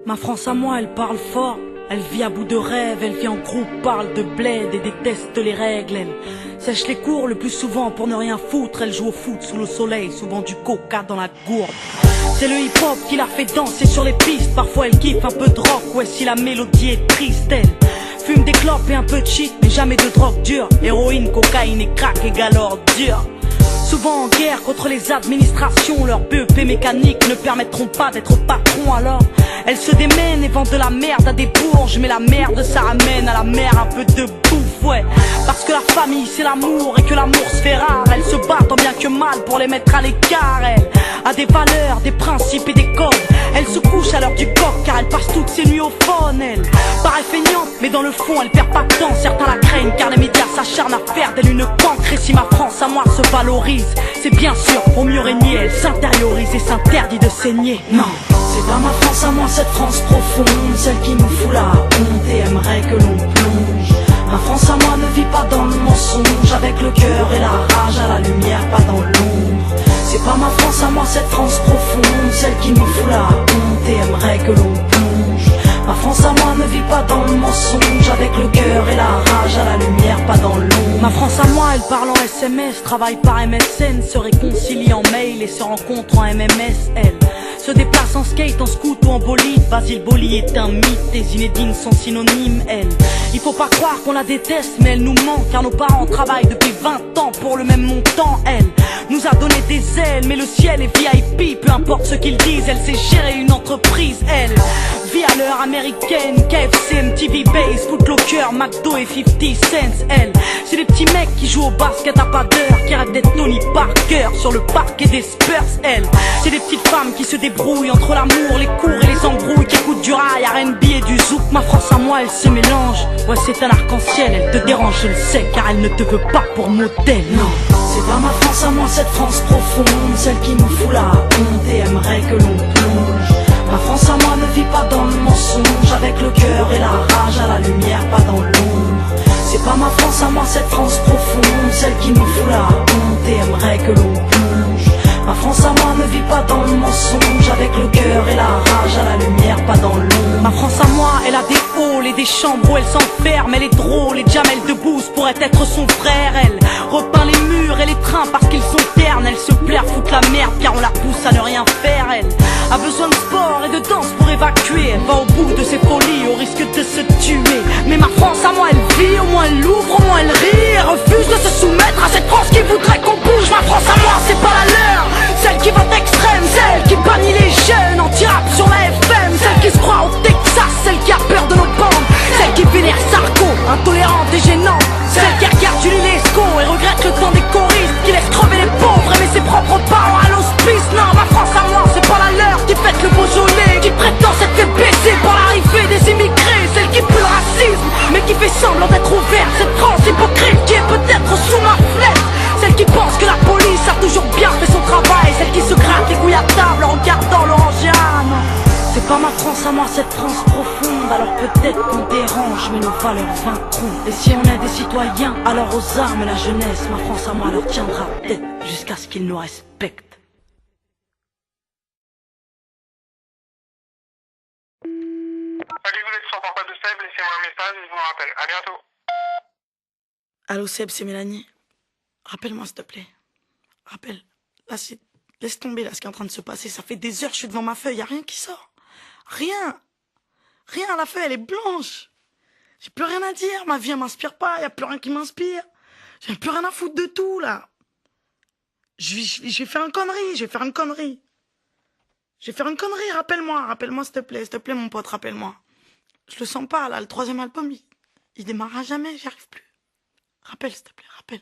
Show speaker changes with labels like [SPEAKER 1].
[SPEAKER 1] Ma France à moi, elle parle fort. Elle vit à bout de rêve, elle vit en groupe, parle de bled et déteste les règles. Elle sèche les cours le plus souvent pour ne rien foutre. Elle joue au foot sous le soleil, souvent du coca dans la gourde. C'est le hip-hop qui la fait danser sur les pistes. Parfois elle kiffe un peu de rock, ouais si la mélodie est triste. Elle fume des clopes et un peu de shit, mais jamais de drogue dure. Héroïne, cocaïne et crack égale ordure. Souvent en guerre contre les administrations, leurs BEP mécaniques ne permettront pas d'être patron. Alors elles se démènent et vendent de la merde à des bourges, mais la merde ça ramène à la mer un peu de bouffe, ouais. Parce que la famille c'est l'amour et que l'amour se fait rare. Elles se battent tant bien que mal pour les mettre à l'écart. Elle a des valeurs, des principes et des codes. Elle se couche à l'heure du coq car elle passe toutes ses nuits au phone. Elle paraît feignante mais dans le fond elle perd pas de temps. Certains la craignent car les médias s'acharnent à faire d'elle une pancrée. Si ma France à moi se valorise, c'est bien sûr pour mieux régner. Elle s'intériorise et s'interdit de saigner. Non, c'est pas ma France à moi, cette France profonde, celle qui nous fout la honte et aimerait que l'on plonge. Ma France à moi ne vit pas dans le mensonge, avec le cœur et la rage à la lumière, pas dans l'ombre. C'est pas ma France à moi, cette France profonde, celle qui nous fout la honte et aimerait que l'on plonge. Ma France à moi ne vit pas dans le mensonge, avec le cœur et la rage à la lumière, pas dans l'ombre. Ma France à moi, elle parle en SMS, travaille par MSN, se réconcilie en mail et se rencontre en MMS. Elle se déplace en skate, en scoot ou en bolide. Basile Boli est un mythe, et Zinedine sont synonymes. Elle, il faut pas croire qu'on la déteste, mais elle nous manque car nos parents travaillent depuis 20 ans pour le même montant. Elle nous a donné des ailes, mais le ciel est VIP, peu importe ce qu'ils disent. Elle sait gérer une entreprise, elle vit à l'heure américaine, KFC, MTV Base, Footlocker, McDo et 50 cents. Elle, c'est des petits mecs qui jouent au basket à pas d'heure, qui rêvent d'être Tony Parker sur le parquet des Spurs. Elle, c'est des petites femmes qui se débrouillent entre l'amour, les cours et les embrouilles, qui écoutent du rail, R&B et du zouk. Ma France à moi, elle se mélange, ouais c'est un arc-en-ciel. Elle te dérange, je le sais, car elle ne te veut pas pour modèle. Non, c'est pas ma France à moi, cette France profonde, celle qui nous fout la honte et aimerait que l'on plonge. Ma France à moi ne vit pas dans le mensonge, avec le cœur et la rage à la lumière, pas dans l'ombre. C'est pas ma France à moi, cette France profonde, celle qui nous fout la honte et aimerait que l'on plonge. Ma France à moi ne vit pas dans le mensonge, avec le cœur et la rage à la lumière, pas dans l'ombre. Ma France à moi, elle a des halls et des chambres où elle s'enferme. Elle est drôle et Jamel Debbouze pourrait être son frère. Elle repeint les murs et les trains parce qu'ils sont ternes. Elle se plaire, foutre la merde car on la pousse à ne rien faire. Elle a besoin de sport et de danse pour évacuer. Elle va au bout de ses folies au risque de se tuer. Mais ma France à moi, elle vit, au moins elle ouvre, au moins elle rit. Elle refuse de se soumettre à cette France qui voudrait qu'on bouge. Ma France à moi, c'est pas la leur, celle qui vote extrême, celle qui bannit les jeunes, anti-rap sur la FM, celle qui se croit au Texas, celle qui a peur de nos bandes, celle qui vénère Sarko, intolérante et gênante, celle qui regarde Julie Lescaut et regrette le temps des choristes, qui laisse crever les pauvres et met ses propres parents à l'hospice. Non, ma France à moi, c'est pas la leur, qui fête le Beaujolais, qui prétend s'être fait baiser par l'arrivée des immigrés, celle qui pue le racisme, mais qui fait semblant d'être ouverte, cette France hypocrite qui est peut-être sous ma flèche. Celle qui pense que la police a toujours bien fait son travail, celle qui se gratte les couilles à table en regardant l'orangien. Non, c'est pas ma France à moi, cette France profonde. Alors peut-être qu'on dérange, mais nos valeurs vaincront. Et si on est des citoyens, alors aux armes et la jeunesse, ma France à moi leur tiendra tête jusqu'à ce qu'ils nous respectent.
[SPEAKER 2] Salut, vous êtes sur portable de Seb, laissez-moi un message et je vous rappelle. À bientôt.
[SPEAKER 1] Allô Seb, c'est Mélanie. Rappelle-moi s'il te plaît. Rappelle. Là, laisse tomber là ce qui est en train de se passer. Ça fait des heures que je suis devant ma feuille. Y a rien qui sort. Rien. Rien. La feuille, elle est blanche. J'ai plus rien à dire. Ma vie, elle m'inspire pas. Y a plus rien qui m'inspire. J'ai plus rien à foutre de tout, là. Je vais faire une connerie. Je vais faire une connerie. Rappelle-moi. Rappelle-moi, s'il te plaît, mon pote, rappelle-moi. Je le sens pas, là. Le troisième album, il démarrera jamais. J'y arrive plus. Rappelle, s'il te plaît, rappelle.